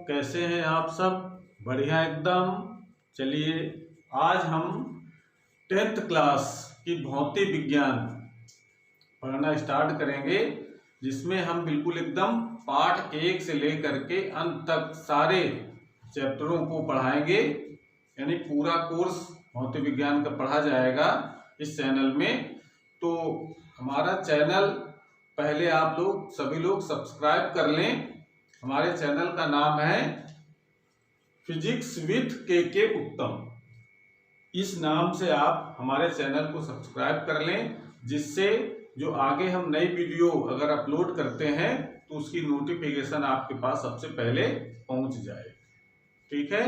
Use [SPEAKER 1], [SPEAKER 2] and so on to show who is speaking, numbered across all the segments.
[SPEAKER 1] कैसे हैं आप सब? बढ़िया एकदम। चलिए आज हम 10th क्लास की भौतिक विज्ञान पढ़ना स्टार्ट करेंगे, जिसमें हम बिल्कुल एकदम पाठ 1 से लेकर के अंत तक सारे चैप्टरों को पढ़ाएंगे। यानी पूरा कोर्स भौतिक विज्ञान का पढ़ा जाएगा इस चैनल में। तो हमारा चैनल पहले आप लोग सभी लोग सब्सक्राइब कर लें। हमारे चैनल का नाम है फिजिक्स विथ के उत्तम। इस नाम से आप हमारे चैनल को सब्सक्राइब कर लें, जिससे जो आगे हम नई वीडियो अगर अपलोड करते हैं तो उसकी नोटिफिकेशन आपके पास सबसे पहले पहुंच जाए। ठीक है,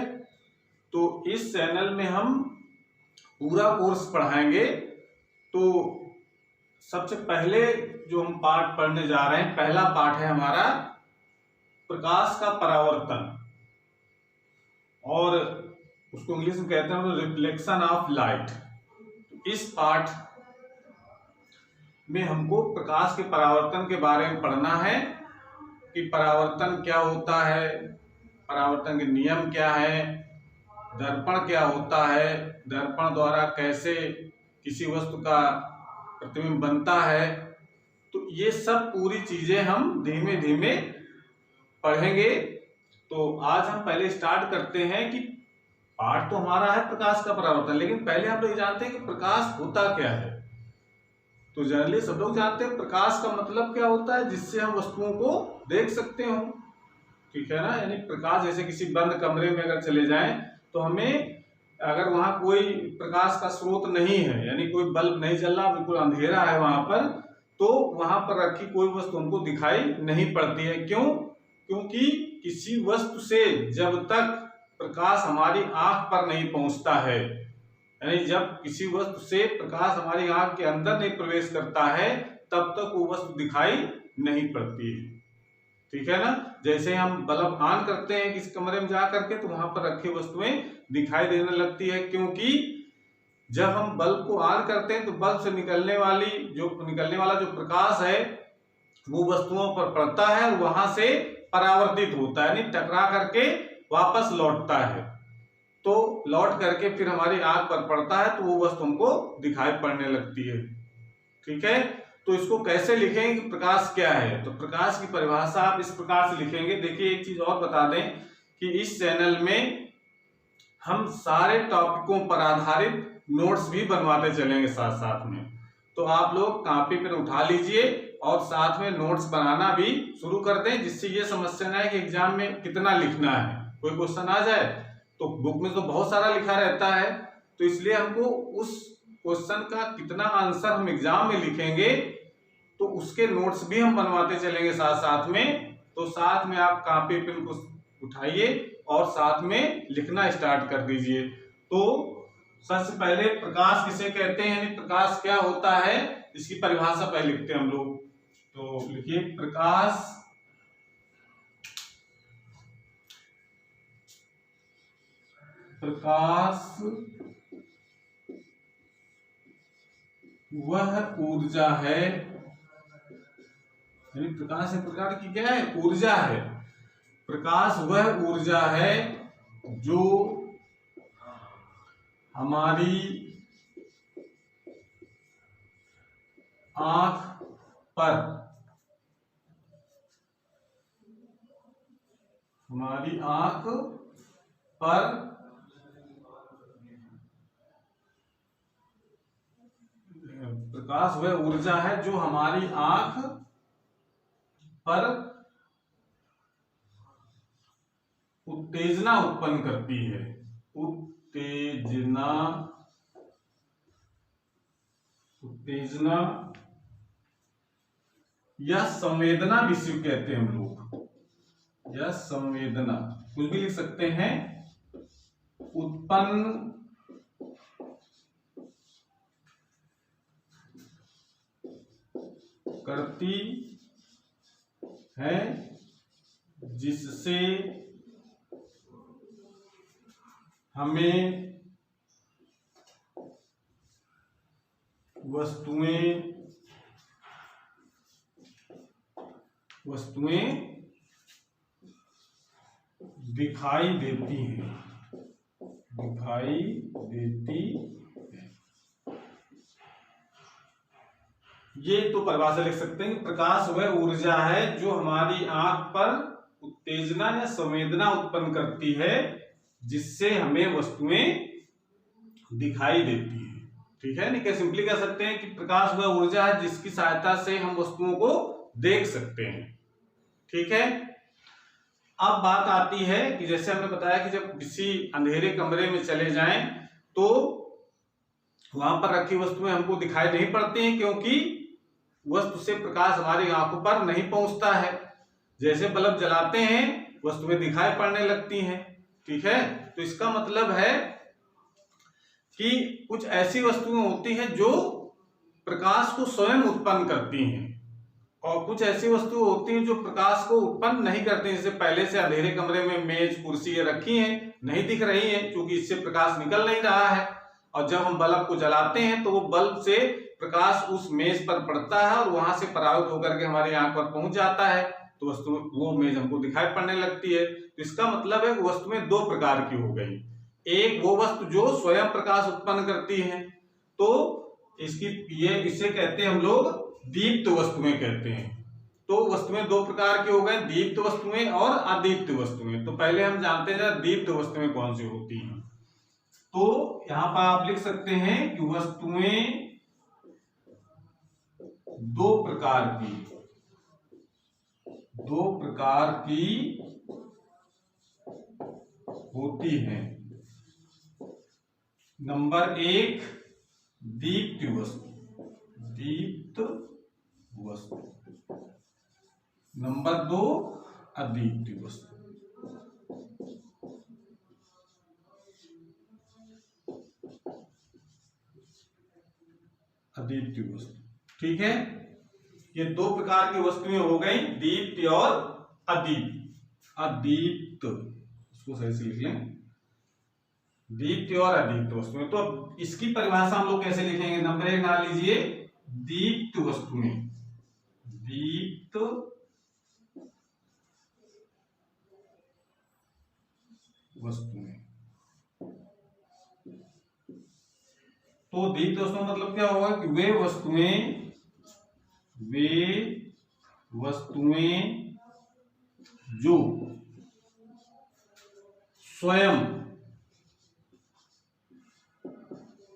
[SPEAKER 1] तो इस चैनल में हम पूरा कोर्स पढ़ाएंगे। तो सबसे पहले जो हम पाठ पढ़ने जा रहे हैं, पहला पाठ है हमारा प्रकाश का परावर्तन, और उसको इंग्लिश में कहते हैं रिफ्लेक्शन ऑफ लाइट। इस पाठ में हमको प्रकाश के परावर्तन के बारे में पढ़ना है कि परावर्तन क्या होता है, परावर्तन के नियम क्या है, दर्पण क्या होता है, दर्पण द्वारा कैसे किसी वस्तु का प्रतिबिंब बनता है। तो ये सब पूरी चीजें हम धीमे धीमे पढ़ेंगे। तो आज हम पहले स्टार्ट करते हैं कि पाठ तो हमारा है प्रकाश का परावर्तन, लेकिन पहले हम लोग जानते हैं कि प्रकाश होता क्या है। तो जनरली सब लोग जानते हैं प्रकाश का मतलब क्या होता है, जिससे हम वस्तुओं को देख सकते हो। ठीक है ना, यानी प्रकाश जैसे किसी बंद कमरे में अगर चले जाएं तो हमें अगर वहां कोई प्रकाश का स्रोत नहीं है, यानी कोई बल्ब नहीं जल रहा, बिल्कुल अंधेरा है वहां पर, तो वहां पर रखी कोई वस्तु हमको दिखाई नहीं पड़ती है। क्यों? क्योंकि किसी वस्तु से जब तक प्रकाश हमारी आंख पर नहीं पहुंचता है, यानी जब किसी वस्तु से प्रकाश हमारी आंख के अंदर नहीं प्रवेश करता है, तब तक वो वस्तु दिखाई नहीं पड़ती है। ठीक है ना, जैसे हम बल्ब ऑन करते हैं किसी कमरे में जा करके, तो वहां पर रखी वस्तुएं दिखाई देने लगती है, क्योंकि जब हम बल्ब को ऑन करते हैं तो बल्ब से निकलने वाला जो प्रकाश है वो वस्तुओं पर पड़ता है, वहां से परावर्तित होता है, यानी टकरा करके वापस लौटता है। तो लौट करके फिर हमारी आंख पर पड़ता है, तो वो वस्तु हमको दिखाई पड़ने लगती है। ठीक है, तो इसको कैसे लिखेंगे कि प्रकाश क्या है? तो प्रकाश की परिभाषा आप इस प्रकार से लिखेंगे। देखिए एक चीज और बता दें कि इस चैनल में हम सारे टॉपिकों पर आधारित नोट्स भी बनवाते चलेंगे साथ साथ में। तो आप लोग कॉपी पेन उठा लीजिए और साथ में नोट्स बनाना भी शुरू कर दें, जिससे ये समस्या ना है कि एग्जाम में कितना लिखना है, कोई क्वेश्चन आ जाए तो बुक में तो बहुत सारा लिखा रहता है, तो इसलिए हमको उस क्वेश्चन का कितना आंसर हम एग्जाम में लिखेंगे तो उसके नोट्स भी हम बनवाते चलेंगे साथ साथ में। तो साथ में आप कॉपी पेन को उठाइए और साथ में लिखना स्टार्ट कर दीजिए। तो सबसे पहले प्रकाश किसे कहते हैं, यानी प्रकाश क्या होता है, इसकी परिभाषा पहले लिखते हैं हम लोग। तो लिखिए प्रकाश वह ऊर्जा है, यानी प्रकाश एक प्रकार की क्या है, ऊर्जा है। प्रकाश वह ऊर्जा है जो हमारी आंख पर प्रकाश वह ऊर्जा है जो हमारी आंख पर उत्तेजना उत्पन्न करती है। उत्तेजना या संवेदना भी इसे कहते हैं हम लोग, या संवेदना कुछ भी लिख सकते हैं, उत्पन्न करती है, जिससे हमें वस्तुएं दिखाई देती हैं, दिखाई देती है। ये तो परिभाषा लिख सकते हैं कि प्रकाश वह ऊर्जा है जो हमारी आंख पर उत्तेजना या संवेदना उत्पन्न करती है, जिससे हमें वस्तुएं दिखाई देती है। ठीक है, नहीं क्या सिंपली कह सकते हैं कि प्रकाश वह ऊर्जा है जिसकी सहायता से हम वस्तुओं को देख सकते हैं। ठीक है, अब बात आती है कि जैसे हमने बताया कि जब किसी अंधेरे कमरे में चले जाएं तो वहां पर रखी वस्तुएं हमको दिखाई नहीं पड़ती हैं, क्योंकि वस्तु से प्रकाश हमारी आंखों पर नहीं पहुंचता है। जैसे बल्ब जलाते हैं वस्तुएं दिखाई पड़ने लगती हैं। ठीक है, तो इसका मतलब है कि कुछ ऐसी वस्तुएं होती हैं जो प्रकाश को स्वयं उत्पन्न करती हैं, और कुछ ऐसी वस्तुएं होती हैं जो प्रकाश को उत्पन्न नहीं करती। जैसे पहले से अंधेरे कमरे में मेज कुर्सी ये रखी हैं, नहीं दिख रही हैं क्योंकि इससे प्रकाश निकल नहीं रहा है, और जब हम बल्ब को जलाते हैं तो वो बल्ब से प्रकाश उस मेज पर पड़ता है और वहां से परावर्तित होकर के हमारी आंख पर पहुंच जाता है, तो वस्तु वो मेज हमको दिखाई पड़ने लगती है। तो इसका मतलब है कि वस्तुएं दो प्रकार की हो गई। एक वो वस्तु जो स्वयं प्रकाश उत्पन्न करती है, तो इसे कहते हैं हम लोग दीप्त वस्तुएं कहते हैं। तो वस्तुएं दो प्रकार की हो गई, दीप्त वस्तुएं और अदीप्त वस्तुएं। तो पहले हम जानते हैं दीप्त वस्तुएं कौन सी होती हैं। तो यहां पर आप लिख सकते हैं कि वस्तुएं दो प्रकार की होती हैं। नंबर एक दीप्त वस्तु, नंबर दो अदीप्त वस्तु। अदीप्त वस्तु, ठीक है, ये दो प्रकार की वस्तुएं हो गई, दीप्त और अदीप्त। अदीप्त इसको सही से लिख लें, दीप्त और अदीप्त वस्तुएं। तो अब इसकी परिभाषा हम लोग कैसे लिखेंगे? नंबर एक मान लीजिए दीप्त वस्तुएं, दीप्त वस्तुएं। तो दीप्त वस्तुएं मतलब क्या होगा कि वे वस्तुएं जो स्वयं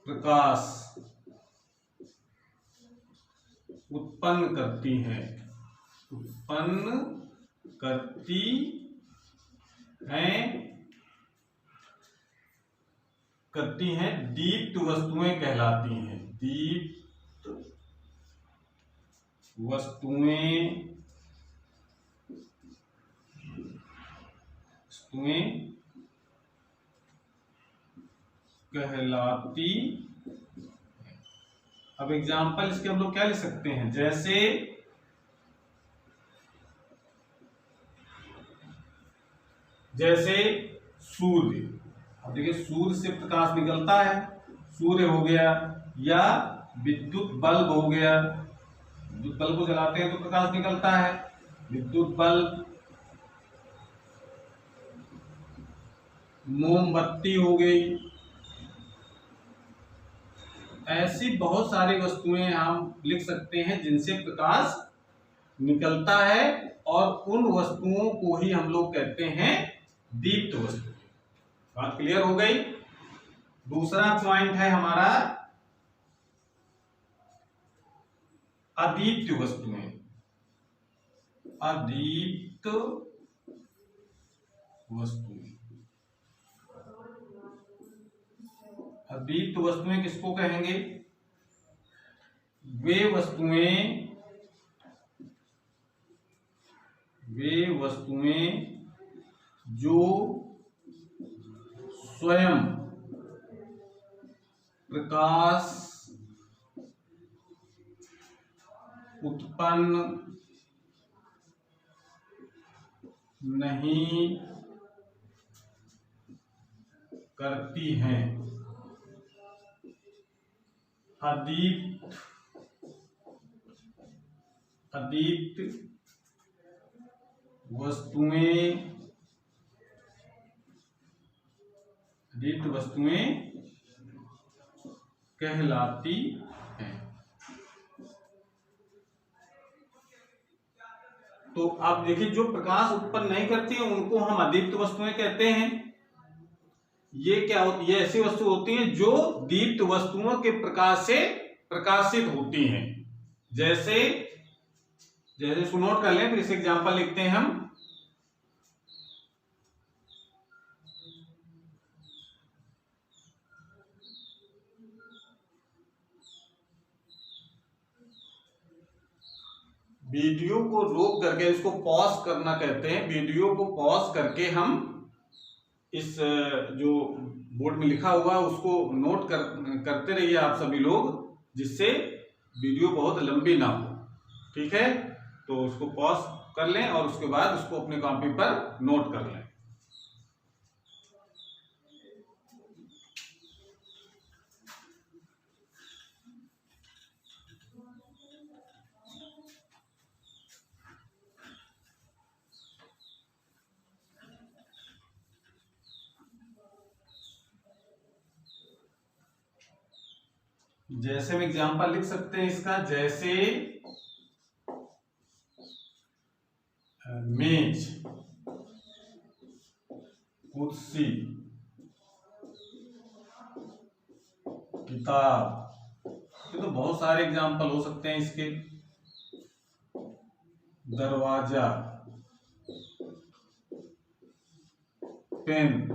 [SPEAKER 1] प्रकाश उत्पन्न करती हैं, दीप्त वस्तुएं कहलाती हैं। दीप्त वस्तुएं कहलाती। अब एग्जाम्पल इसके हम लोग क्या लिख सकते हैं? जैसे सूर्य। अब देखिए सूर्य से प्रकाश निकलता है, सूर्य हो गया, या विद्युत बल्ब हो गया। विद्युत बल्ब को जलाते हैं तो प्रकाश निकलता है, विद्युत बल्ब। मोमबत्ती हो गई। ऐसी बहुत सारी वस्तुएं हम लिख सकते हैं जिनसे प्रकाश निकलता है, और उन वस्तुओं को ही हम लोग कहते हैं दीप्त वस्तु। बात क्लियर हो गई? दूसरा पॉइंट है हमारा अदीप्त वस्तुएं। अदीप्त वस्तुएं, अदीप्त वस्तुएं किसको कहेंगे? वे वस्तुएं जो स्वयं प्रकाश उत्पन्न नहीं करती हैं। अदीप्त वस्तुएं दीप्त वस्तुएं कहलाती हैं। तो आप देखिए, जो प्रकाश उत्पन्न नहीं करती है उनको हम अदीप्त वस्तुएं कहते हैं। ये क्या होती है? ऐसी वस्तु होती हैं जो दीप्त वस्तुओं के प्रकाश से प्रकाशित होती हैं। जैसे इसको नोट कर लें, फिर इसे एग्जांपल लिखते हैं हम। वीडियो को रोक करके, इसको पॉज करना कहते हैं, वीडियो को पॉज करके हम इस जो बोर्ड में लिखा हुआ है उसको नोट करते रहिए आप सभी लोग, जिससे वीडियो बहुत लंबी ना हो। ठीक है, तो उसको पॉज कर लें और उसके बाद उसको अपनी कॉपी पर नोट कर लें। जैसे हम एग्जांपल लिख सकते हैं इसका, जैसे मेज, कुर्सी, किताब, ये तो बहुत सारे एग्जांपल हो सकते हैं इसके। दरवाजा, पेन,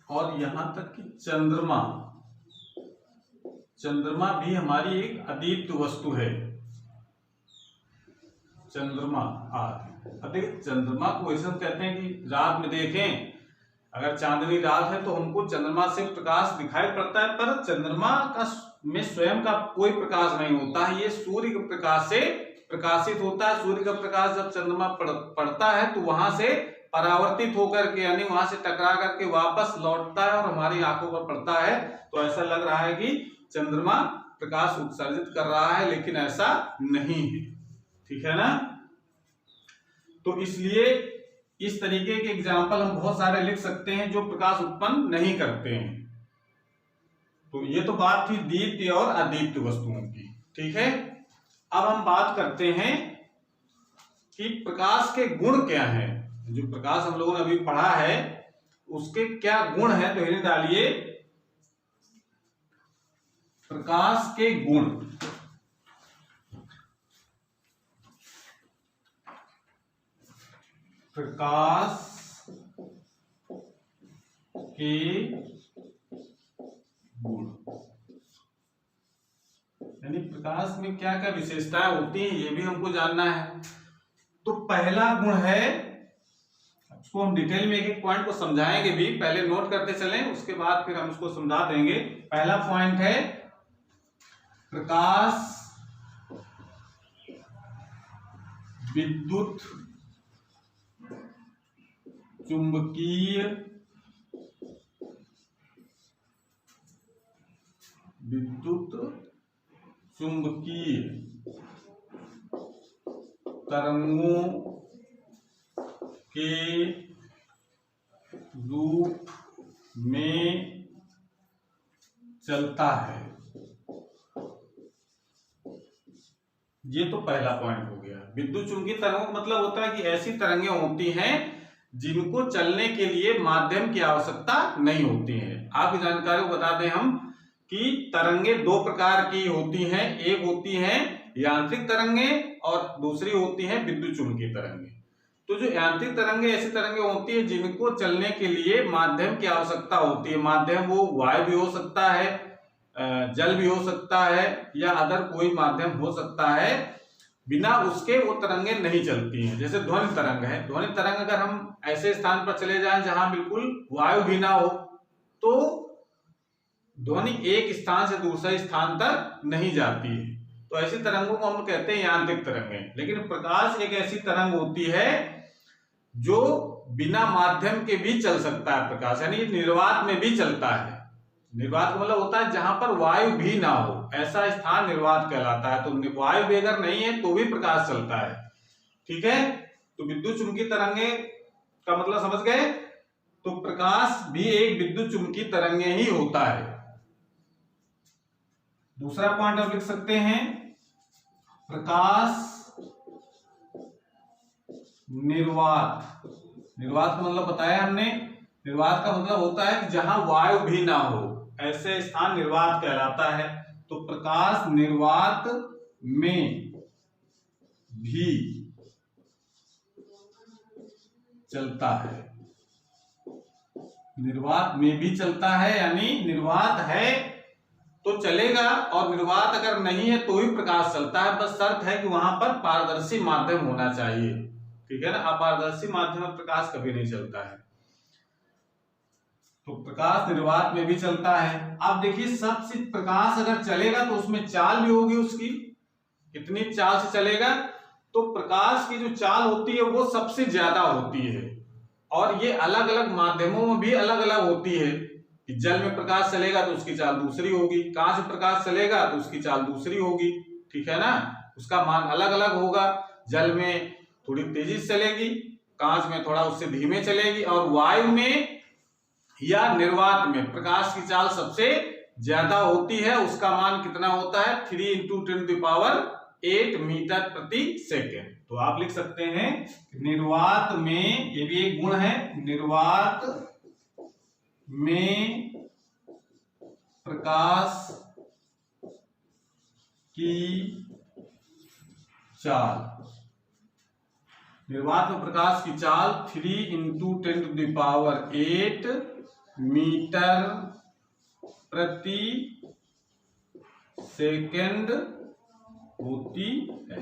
[SPEAKER 1] और यहां तक कि चंद्रमा। चंद्रमा भी हमारी एक अदीप्त वस्तु है। चंद्रमा आदि, चंद्रमा को ऐसे हम कहते हैं कि रात में देखें, अगर चांदनी रात है तो हमको चंद्रमा से प्रकाश दिखाई पड़ता है, पर चंद्रमा का में स्वयं का कोई प्रकाश नहीं होता है, ये सूर्य के प्रकाश से प्रकाशित होता है। सूर्य का प्रकाश जब चंद्रमा पड़ता है तो वहां से परावर्तित होकर के, यानी वहां से टकरा करके वापस लौटता है और हमारी आंखों पर पड़ता है। तो ऐसा लग रहा है कि चंद्रमा प्रकाश उत्सर्जित कर रहा है, लेकिन ऐसा नहीं है। ठीक है ना? तो इसलिए इस तरीके के एग्जाम्पल हम बहुत सारे लिख सकते हैं जो प्रकाश उत्पन्न नहीं करते हैं। तो ये तो बात थी दीप्त और अदीप्त वस्तुओं की। ठीक है, अब हम बात करते हैं कि प्रकाश के गुण क्या हैं। जो प्रकाश हम लोगों ने अभी पढ़ा है उसके क्या गुण हैं, तो इन्हें डालिए। प्रकाश के गुण, प्रकाश के गुण, यानी प्रकाश में क्या क्या विशेषताएं होती हैं ये भी हमको जानना है। तो पहला गुण है, उसको हम डिटेल में एक एक पॉइंट को समझाएंगे भी, पहले नोट करते चलें, उसके बाद फिर हम उसको समझा देंगे। पहला पॉइंट है प्रकाश विद्युत चुंबकीय तरंगों के रूप में चलता है। ये तो पहला पॉइंट हो गया। विद्युत चुंबकीय तरंगों का मतलब होता है कि ऐसी तरंगें होती हैं जिनको चलने के लिए माध्यम की आवश्यकता नहीं होती है। आपकी जानकारी को बता दें हम कि तरंगें दो प्रकार की होती हैं, एक होती हैं यांत्रिक तरंगें और दूसरी होती हैं विद्युत चुंबकीय तरंगें। तो जो यांत्रिक तरंगें ऐसी तरंगें होती है जिनको चलने के लिए माध्यम की आवश्यकता होती है। माध्यम वो वायु भी हो सकता है, जल भी हो सकता है, या अदर कोई माध्यम हो सकता है, बिना उसके वो तरंगें नहीं चलती हैं। जैसे ध्वनि तरंग है, ध्वनि तरंग अगर हम ऐसे स्थान पर चले जाएं जहां बिल्कुल वायु भी ना हो तो ध्वनि एक स्थान से दूसरे स्थान तक नहीं जाती है। तो ऐसी तरंगों को हम कहते हैं यांत्रिक तरंगें। लेकिन प्रकाश एक ऐसी तरंग होती है जो बिना माध्यम के भी चल सकता है। प्रकाश यानी निर्वात में भी चलता है। निर्वात का मतलब होता है जहां पर वायु भी ना हो, ऐसा स्थान निर्वात कहलाता है। तो वायु भी अगर नहीं है तो भी प्रकाश चलता है। ठीक है, तो विद्युत चुंबकीय तरंगे का मतलब समझ गए। तो प्रकाश भी एक विद्युत चुंबकीय तरंग ही होता है। दूसरा पॉइंट आप लिख सकते हैं, प्रकाश निर्वात। निर्वात का मतलब बताया हमने। निर्वात का मतलब होता है कि जहां वायु भी ना हो, ऐसे स्थान निर्वात कहलाता है। तो प्रकाश निर्वात में भी चलता है। निर्वात में भी चलता है यानी निर्वात है तो चलेगा, और निर्वात अगर नहीं है तो ही प्रकाश चलता है। बस शर्त है कि वहां पर पारदर्शी माध्यम होना चाहिए, ठीक है ना। अपारदर्शी माध्यम में प्रकाश कभी नहीं चलता है। तो प्रकाश निर्वात में भी चलता है। अब देखिए, सबसे प्रकाश अगर चलेगा तो उसमें चाल भी होगी उसकी, कितनी चाल से चलेगा। तो प्रकाश की जो चाल होती है वो सबसे ज्यादा होती है, और ये अलग अलग माध्यमों में भी अलग अलग होती है। कि जल में प्रकाश चलेगा तो उसकी चाल दूसरी होगी, कांच में प्रकाश चलेगा तो उसकी चाल दूसरी होगी, ठीक है ना। उसका मान अलग अलग होगा। जल में थोड़ी तेजी से चलेगी, कांच में थोड़ा उससे धीमे चलेगी, और वायु में या निर्वात में प्रकाश की चाल सबसे ज्यादा होती है। उसका मान कितना होता है, 3 × 10⁸ मीटर प्रति सेकेंड। तो आप लिख सकते हैं निर्वात में, ये भी एक गुण है, निर्वात में प्रकाश की चाल, निर्वात में प्रकाश की चाल 3 × 10⁸ मीटर प्रति सेकेंड होती है।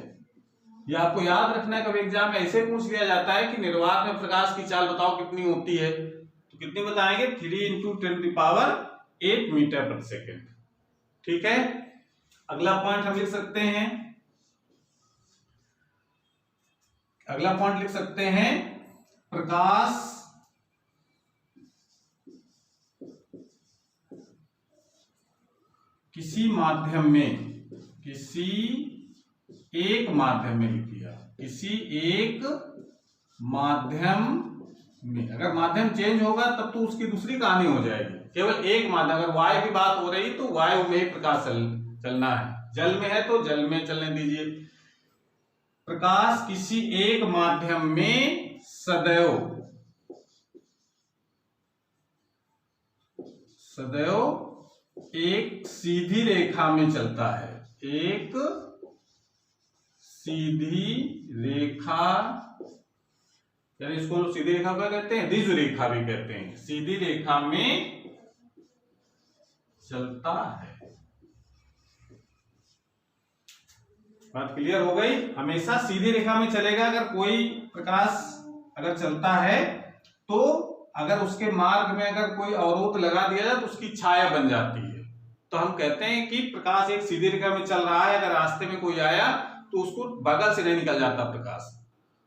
[SPEAKER 1] यह आपको याद रखना है, कभी एग्जाम में ऐसे पूछ लिया जाता है कि निर्वात में प्रकाश की चाल बताओ कितनी होती है, तो कितनी बताएंगे, 3 × 10⁸ मीटर प्रति सेकेंड, ठीक है। अगला पॉइंट हम लिख सकते हैं, अगला पॉइंट लिख सकते हैं, प्रकाश किसी माध्यम में, किसी एक माध्यम में लिख दिया, किसी एक माध्यम में। अगर माध्यम चेंज होगा तब तो उसकी दूसरी कहानी हो जाएगी। केवल एक माध्यम, अगर वायु की बात हो रही तो वायु में ही प्रकाश चलना है, जल में है तो जल में चलने दीजिए। प्रकाश किसी एक माध्यम में सदैव एक सीधी रेखा में चलता है, एक सीधी रेखा, यानी इसको लोग सीधी रेखा क्या कहते हैं, ऋजु रेखा भी कहते हैं, सीधी रेखा में चलता है। बात क्लियर हो गई। हमेशा सीधी रेखा में चलेगा। अगर कोई प्रकाश अगर चलता है तो अगर उसके मार्ग में अगर कोई अवरोध लगा दिया जाए तो उसकी छाया बन जाती है। तो हम कहते हैं कि प्रकाश एक सीधी रेखा में चल रहा है, अगर रास्ते में कोई आया तो उसको बगल से नहीं निकल जाता प्रकाश।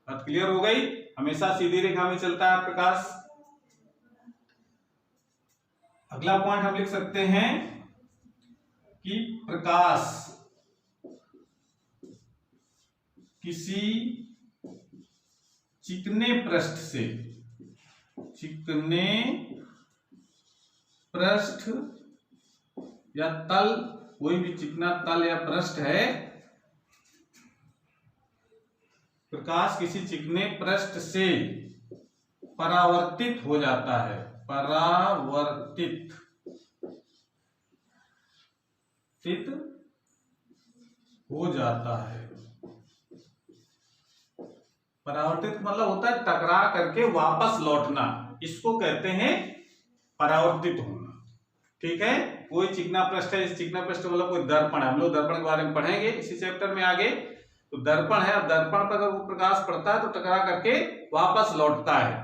[SPEAKER 1] बात क्लियर हो गई। हमेशा सीधी रेखा में चलता है प्रकाश। अगला पॉइंट हम लिख सकते हैं कि प्रकाश किसी चिकने पृष्ठ से, चिकने पृष्ठ या तल, कोई भी चिकना तल या पृष्ठ है, प्रकाश किसी चिकने पृष्ठ से परावर्तित हो जाता है, परावर्तित हो जाता है। परावर्तित मतलब होता है टकरा करके वापस लौटना, इसको कहते हैं परावर्तित होना, ठीक है। कोई चिकना पृष्ठ है, इस चिकना पृष्ठ मतलब कोई दर्पण है, हम लोग दर्पण के बारे में पढ़ेंगे इसी चैप्टर में आगे। तो दर्पण है, अब दर्पण पर अगर वो प्रकाश पड़ता है तो टकरा करके वापस लौटता है।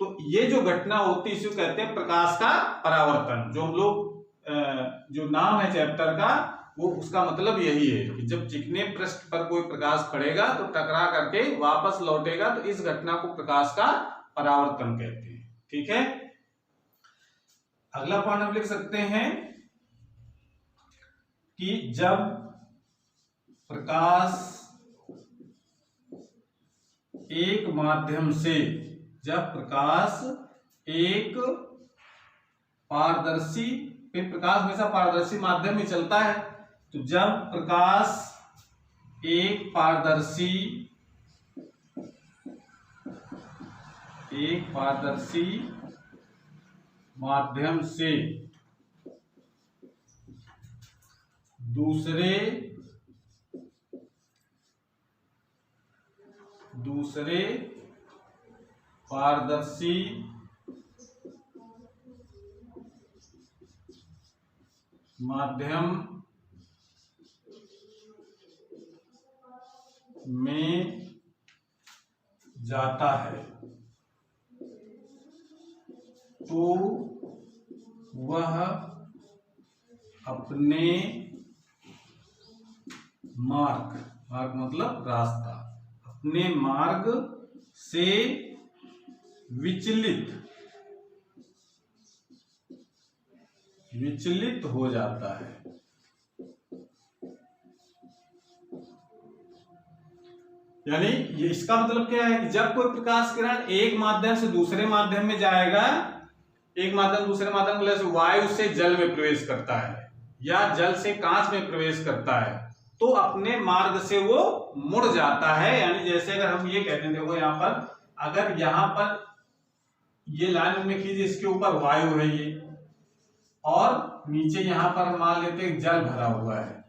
[SPEAKER 1] तो ये जो घटना होती है इसे कहते हैं प्रकाश का परावर्तन। जो हम लोग जो नाम है चैप्टर का वो उसका मतलब यही है कि जब चिकने पृष्ठ पर कोई प्रकाश पड़ेगा तो टकरा करके वापस लौटेगा, तो इस घटना को प्रकाश का परावर्तन कहते हैं, ठीक है। अगला पॉइंट हम लिख सकते हैं कि जब प्रकाश एक माध्यम से, जब प्रकाश एक पारदर्शी, फिर प्रकाश हमेशा पारदर्शी माध्यम में चलता है, तो जब प्रकाश एक पारदर्शी माध्यम से दूसरे पारदर्शी माध्यम में जाता है तो वह अपने मार्ग मतलब रास्ता, अपने मार्ग से विचलित हो जाता है। यानी ये इसका मतलब क्या है कि जब कोई प्रकाश किरण एक माध्यम से दूसरे माध्यम में जाएगा, एक माध्यम दूसरे माध्यम में, जैसे वायु से जल में प्रवेश करता है या जल से कांच में प्रवेश करता है, तो अपने मार्ग से वो मुड़ जाता है। यानी जैसे अगर हम ये कहते हैं, देखो यहाँ पर, अगर यहाँ पर ये लाइन में खींचे, इसके ऊपर वायु है ये, और नीचे यहाँ पर हम मान लेते हैं जल भरा हुआ है।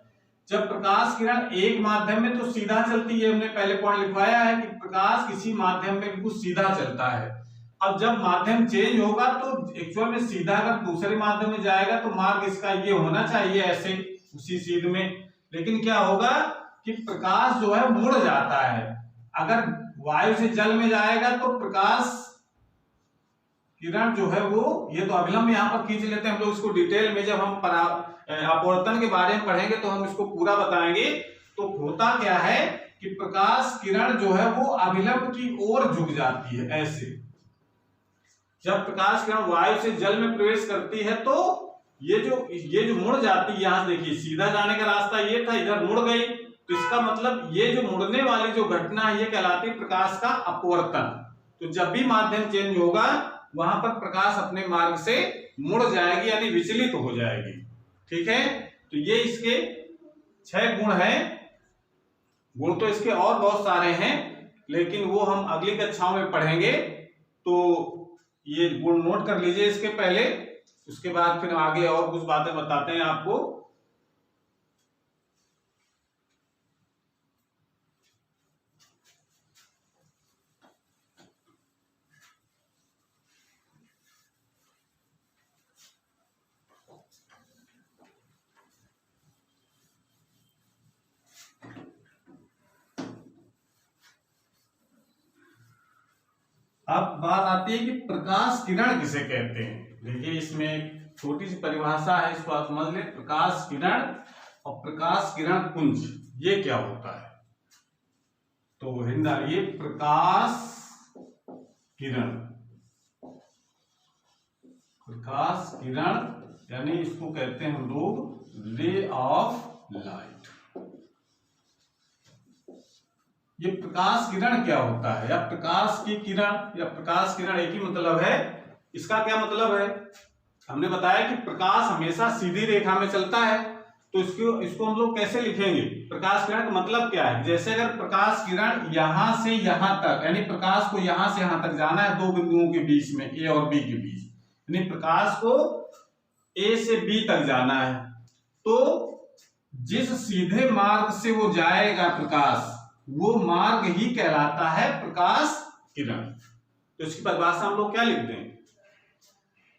[SPEAKER 1] जब प्रकाश किरण एक माध्यम में तो सीधा चलती है, हमने पहले पॉइंट लिखवाया है कि प्रकाश किसी माध्यम में बिल्कुल सीधा चलता है। अब जब माध्यम चेंज होगा तो एक्चुअल में सीधा अगर दूसरे माध्यम में जाएगा तो मार्ग इसका ये होना चाहिए, ऐसे उसी सीध में, लेकिन क्या होगा कि प्रकाश जो है मुड़ जाता है। अगर वायु से जल में जाएगा तो प्रकाश किरण जो है वो, ये तो अभिलंब यहाँ पर खींच लेते हैं हम लोग, इसको डिटेल में जब हम अपवर्तन के बारे में पढ़ेंगे तो हम इसको पूरा बताएंगे। तो होता क्या है कि प्रकाश किरण जो है वो अभिलंब की ओर झुक जाती है ऐसे। जब प्रकाश किरण वायु से जल में प्रवेश करती है तो ये जो मुड़ जाती है, यहां देखिए सीधा जाने का रास्ता ये था, इधर मुड़ गई, तो इसका मतलब ये जो मुड़ने वाली जो घटना है ये कहलाती है प्रकाश का अपवर्तन। तो जब भी माध्यम चेंज होगा वहां पर प्रकाश अपने मार्ग से मुड़ जाएगी, यानी विचलित हो जाएगी। ठीक है, तो ये इसके 6 गुण हैं। गुण तो इसके और बहुत सारे हैं, लेकिन वो हम अगली कक्षाओं में पढ़ेंगे। तो ये गुण नोट कर लीजिए इसके पहले, उसके बाद फिर आगे और कुछ बातें बताते हैं आपको। अब बात आती है कि प्रकाश किरण किसे कहते हैं। देखिए इसमें छोटी सी परिभाषा है, इसको आप समझ लें। प्रकाश किरण और प्रकाश किरण पुंज ये क्या होता है, तो हिंदी डालिए प्रकाश किरण। प्रकाश किरण यानी इसको कहते हैं हम लोग रे ऑफ लाइट। ये प्रकाश किरण क्या होता है, या प्रकाश की किरण या प्रकाश किरण एक ही मतलब है। इसका क्या मतलब है, हमने बताया कि प्रकाश हमेशा सीधी रेखा में चलता है, तो इसको हम लोग कैसे लिखेंगे। प्रकाश किरण का मतलब क्या है, जैसे अगर प्रकाश किरण यहां से यहां तक, यानी प्रकाश को यहां से यहां तक जाना है, दो बिंदुओं के बीच में, ए और बी के बीच, यानी प्रकाश को ए से बी तक जाना है, तो जिस सीधे मार्ग से वो जाएगा प्रकाश, वो मार्ग ही कहलाता है प्रकाश किरण। तो इसकी परिभाषा हम लोग क्या लिख दें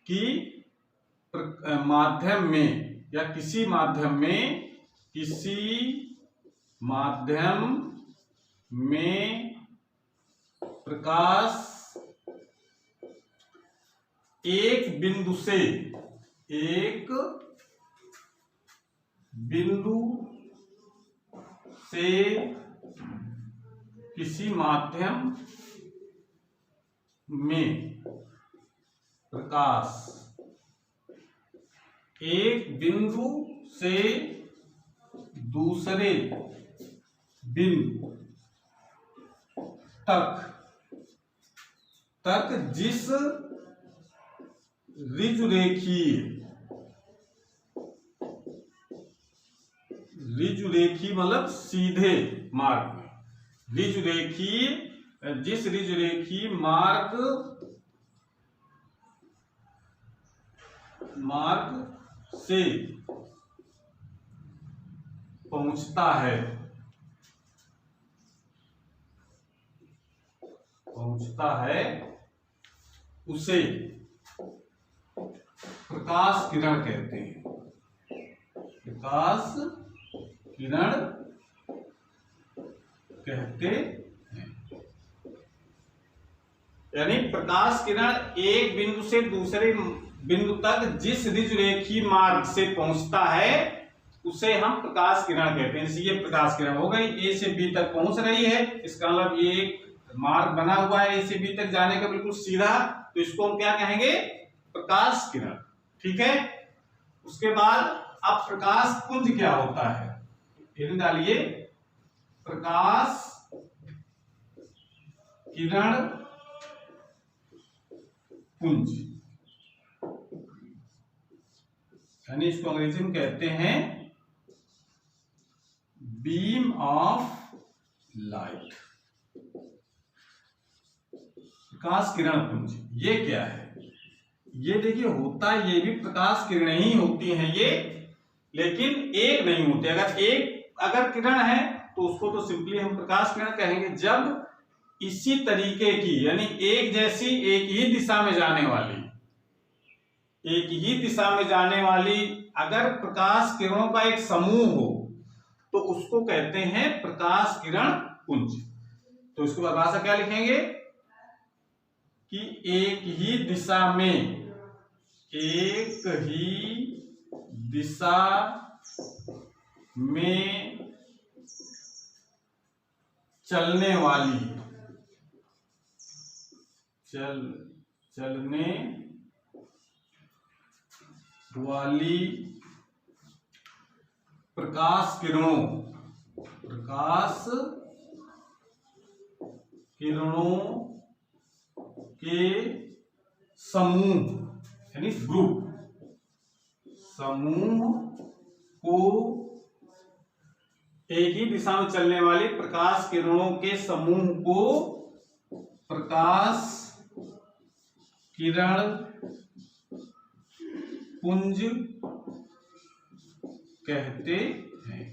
[SPEAKER 1] कि माध्यम में या किसी माध्यम में प्रकाश एक बिंदु से किसी माध्यम में प्रकाश एक बिंदु से दूसरे बिंदु तक जिस ऋजुरेखीय, ऋजुरेखीय मतलब सीधे मार्ग में, ऋजुरेखीय, जिस ऋजुरेखीय मार्ग से पहुंचता है उसे प्रकाश किरण कहते हैं। प्रकाश किरण कहते हैं। यानी प्रकाश किरण एक बिंदु से दूसरे बिंदु तक जिस ऋजुरेखीय मार्ग से पहुंचता है उसे हम प्रकाश किरण कहते हैं। जैसे ये प्रकाश किरण हो गई, ए से बी तक पहुंच रही है, इसका मतलब ये एक मार्ग बना हुआ है ए से बी तक जाने का बिल्कुल सीधा, तो इसको हम क्या कहेंगे? प्रकाश किरण। ठीक है। उसके बाद अब प्रकाश पुंज क्या होता है, ये डालिए। प्रकाश किरण पुंज, यानी इसको अंग्रेजी में कहते हैं बीम ऑफ लाइट। प्रकाश किरण पुंज ये क्या है? ये देखिए, होता ये भी प्रकाश किरण ही होती हैं ये, लेकिन एक नहीं होती। अगर किरण है तो उसको तो सिंपली हम प्रकाश किरण कहेंगे। जब इसी तरीके की, यानी एक जैसी, एक ही दिशा में जाने वाली अगर प्रकाश किरणों का एक समूह हो तो उसको कहते हैं प्रकाश किरण पुंज। तो इसको परिभाषा क्या लिखेंगे कि एक ही दिशा में चलने वाली प्रकाश किरणों के समूह, यानी ग्रुप, को एक ही दिशा में चलने वाली प्रकाश किरणों के समूह को प्रकाश किरण पुंज कहते हैं।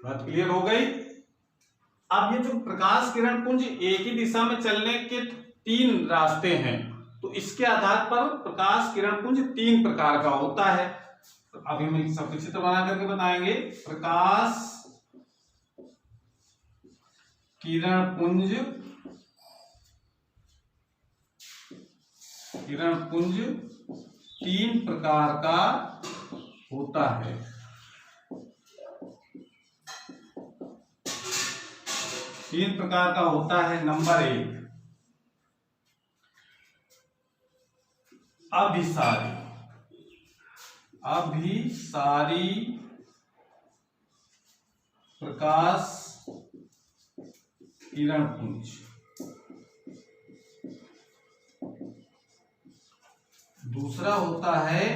[SPEAKER 1] बात क्लियर हो गई? अब ये जो प्रकाश किरण पुंज एक ही दिशा में चलने के 3 रास्ते हैं, तो इसके आधार पर प्रकाश किरण पुंज 3 प्रकार का होता है। तो अभी हम सब चित्र बना करके बताएंगे। प्रकाश किरण पुंज 3 प्रकार का होता है। नंबर 1, अभिसारी प्रकाश किरण पुंज। दूसरा होता है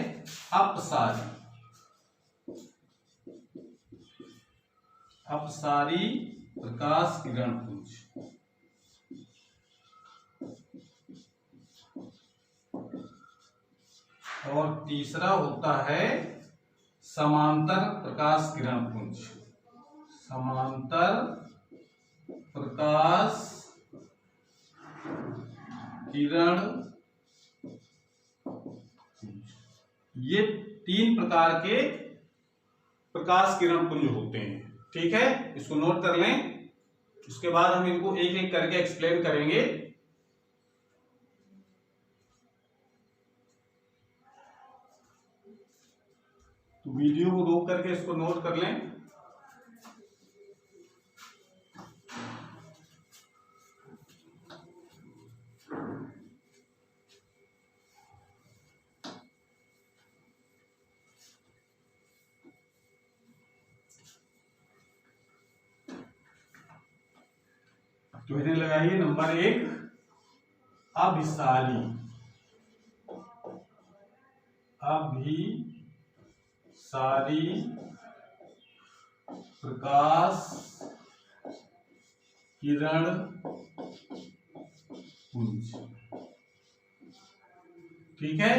[SPEAKER 1] अपसारी प्रकाश किरण पुंज। और तीसरा होता है समांतर प्रकाश किरण पुंज। समांतर प्रकाश किरण, ये 3 प्रकार के प्रकाश किरण पुंज होते हैं। ठीक है, इसको नोट कर लें। उसके बाद हम इनको एक एक करके एक्सप्लेन करेंगे। तो वीडियो को रोक करके इसको नोट कर लें। तो इन्हें लगाइए। नंबर 1 अभिसारी, अभिसारी प्रकाश किरण पुंज। ठीक है।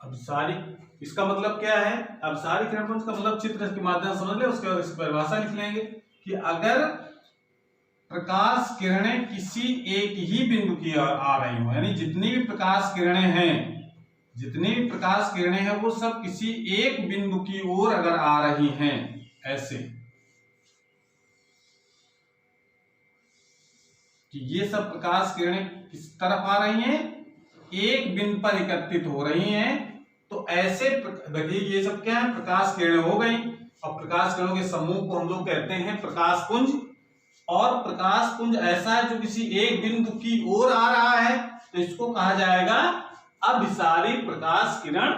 [SPEAKER 1] अभिसारी, इसका मतलब क्या है? अभिसारी किरण पुंज का मतलब चित्र के माध्यम से समझ ले, उसके बाद इसकी परिभाषा लिख लेंगे कि अगर प्रकाश किरणें किसी एक ही बिंदु की ओर आ रही हो, यानी जितनी भी प्रकाश किरणें हैं, जितनी भी प्रकाश किरणें हैं वो सब किसी एक बिंदु की ओर अगर आ रही हैं, ऐसे कि ये सब प्रकाश किरणें किस तरफ आ रही हैं? एक बिंदु पर एकत्रित हो रही हैं, तो ऐसे देखिए ये सब क्या है? प्रकाश किरणें हो गई। और प्रकाश किरणों के समूह को हम लोग कहते हैं प्रकाश पुंज। और प्रकाश पुंज ऐसा है जो किसी एक बिंदु की ओर आ रहा है, तो इसको कहा जाएगा अभिसारी प्रकाश किरण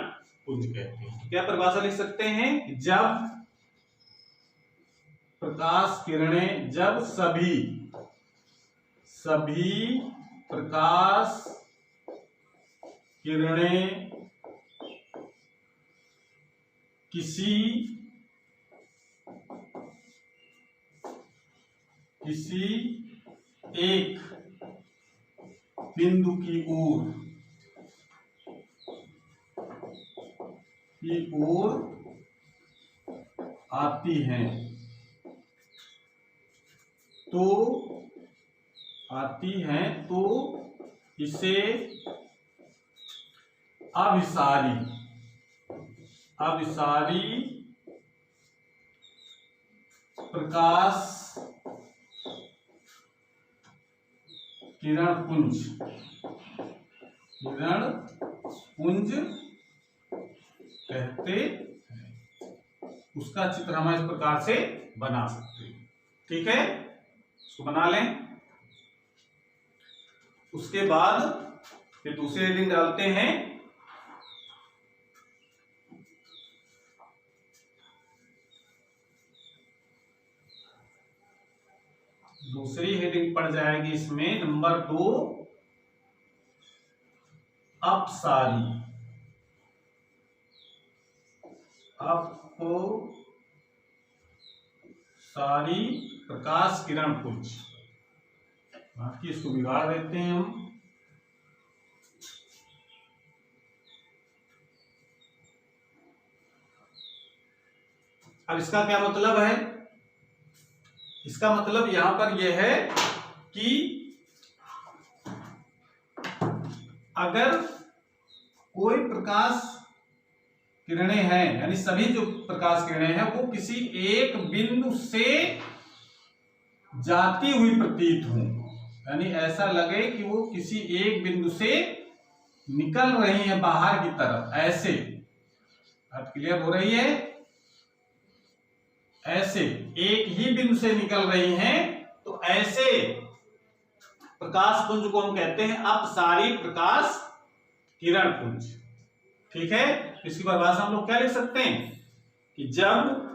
[SPEAKER 1] पुंज कहते हैं। क्या परिभाषा लिख सकते हैं? जब प्रकाश किरणें, जब सभी प्रकाश किरणें किसी एक बिंदु की ओर आती हैं, तो इसे अभिसारी प्रकाश किरण पुंज कहते हैं। उसका चित्र हम इस प्रकार से बना सकते हैं। ठीक है, इसको बना लें। उसके बाद फिर दूसरी हेडिंग डालते हैं। दूसरी हेडिंग पड़ जाएगी इसमें नंबर 2, अपसारी प्रकाश किरण पुंज। बाकी इसको बिगाड़ देते हैं हम। अब इसका क्या मतलब है? इसका मतलब यहां पर यह है कि अगर कोई प्रकाश किरणें हैं, यानी सभी जो प्रकाश किरणें हैं वो किसी एक बिंदु से जाती हुई प्रतीत हों, यानी ऐसा लगे कि वो किसी एक बिंदु से निकल रही है बाहर की तरफ, ऐसे। बात क्लियर हो रही है? ऐसे एक ही बिंदु से निकल रही हैं, तो ऐसे प्रकाश पुंज को हम कहते हैं अपसारी प्रकाश किरण पुंज। ठीक है, इसकी परिभाषा हम लोग क्या लिख सकते हैं कि जब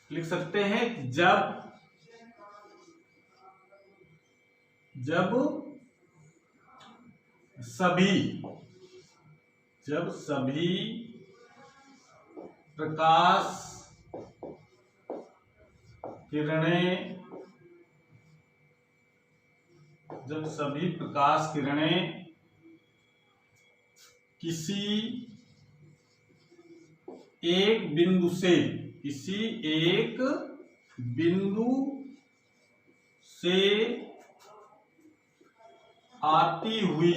[SPEAKER 1] लिख सकते हैं जब सभी प्रकाश किरणें किसी एक बिंदु से आती हुई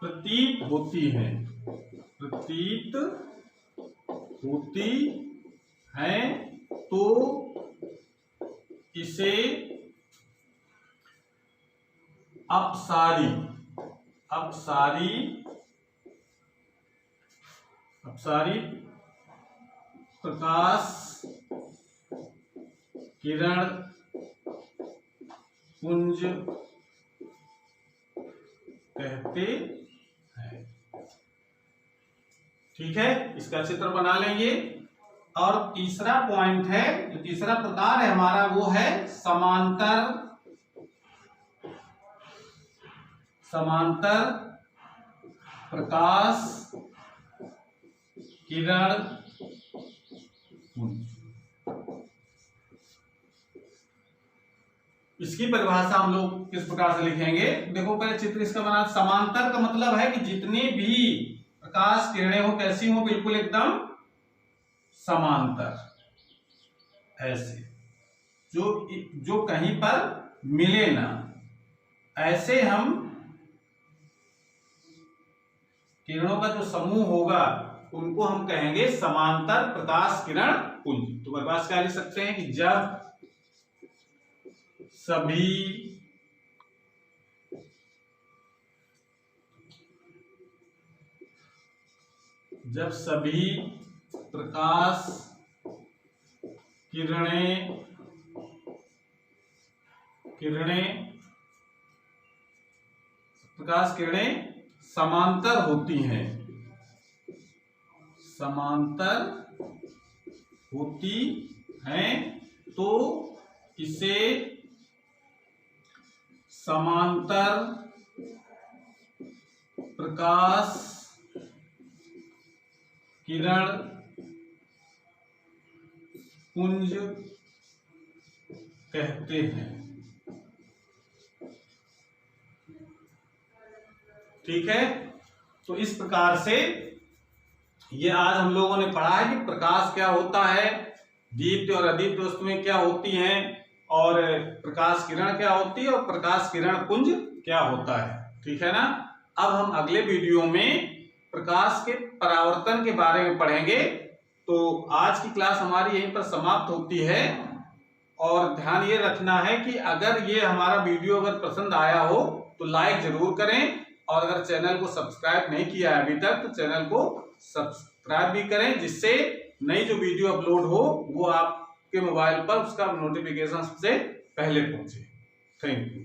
[SPEAKER 1] प्रतीत होती हैं, तो इसे अपसारी प्रकाश किरण पुंज कहते हैं। ठीक है, इसका चित्र बना लेंगे। और तीसरा पॉइंट है, जो तीसरा प्रकार है हमारा, वो है समांतर प्रकाश किरण पुंज। इसकी परिभाषा हम लोग किस प्रकार से लिखेंगे? देखो पहले चित्र इसका बना। समांतर का मतलब है कि जितनी भी प्रकाश किरणें हो कैसी हो, बिल्कुल एकदम समांतर, ऐसे जो कहीं पर मिले ना, ऐसे हम किरणों का जो समूह होगा उनको हम कहेंगे समांतर प्रकाश किरण पुंज। तो परिभाषा क्या लिख सकते हैं कि जब सभी प्रकाश किरणें समांतर होती हैं, तो इसे समांतर प्रकाश किरण पुंज कहते हैं। ठीक है, तो इस प्रकार से ये आज हम लोगों ने पढ़ा है कि प्रकाश क्या होता है, दीप्त और अदीप्त वस्तुएं क्या होती हैं, और प्रकाश किरण क्या होती है, और प्रकाश किरण पुंज क्या होता है। ठीक है ना। अब हम अगले वीडियो में प्रकाश के परावर्तन के बारे में पढ़ेंगे। तो आज की क्लास हमारी यहीं पर समाप्त होती है। और ध्यान ये रखना है कि अगर ये हमारा वीडियो अगर पसंद आया हो तो लाइक जरूर करें, और अगर चैनल को सब्सक्राइब नहीं किया है अभी तक तो चैनल को सब्सक्राइब भी करें, जिससे नई जो वीडियो अपलोड हो वो आपके मोबाइल पर उसका नोटिफिकेशन सबसे पहले पहुंचे। Thank you.